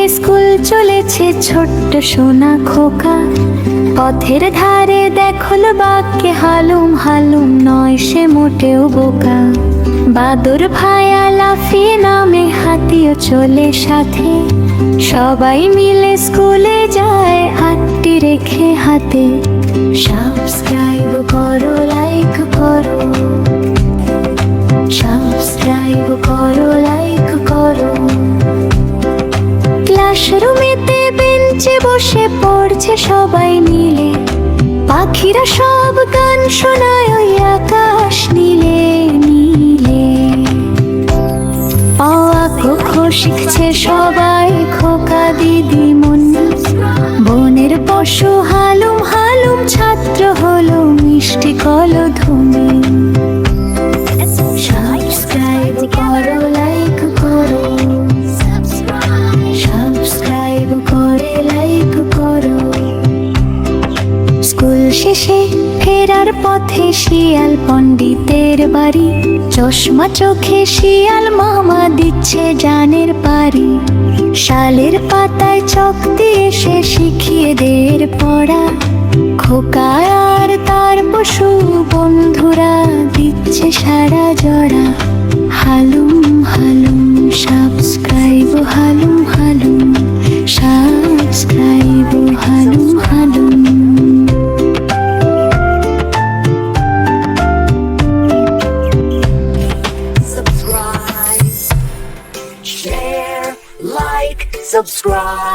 School চলেছে ছোট্ট সোনা খোকা। পথের ধারে দেখল বাক্যে হালুম হালুম, নয় সে মোটেও বোকা। বাদর ভায়া লাফিয়ে নামে, হাতিও চলে সাথে। সবাই মিলে স্কুলে যায় হাতটি রেখে হাতে। সাবস্ক্রাইব করো, লাইক করো, সাবস্ক্রাইব করো, লাইক করো। ক্লাসরুমেতে বেঞ্চে বসে পড়ছে সবাই মিলে। পাখিরা সব গান শোনায় ওই আকাশ নীলে নীলে। অ আ ক খ শিখছে সবাই, খোকা দিদি মুন্নি। বনের পশু হালুম হালুম, ছাত্র হলো মিষ্টি কলধ্বনি। সাবস্ক্রাইব করো, লাইক করো, সাবস্ক্রাইব করে লাইক করো। স্কুল শেষে ফেরার পথে শিয়াল পণ্ডিতের বাড়ি। চশমা চোখে শিয়াল মামা দিচ্ছে জানের পারি। শালের পাতায় চক দিয়ে সে শিখিয়ে দের পড়া। খোকা আর তার পশু বন্ধুরা দিচ্ছে সারা জড়া। হালুম হালুম, সাবস্ক্রাইব হালুম হালুম, সাবস্ক্রাইব হালুম হালুম। Subscribe, share, like, subscribe.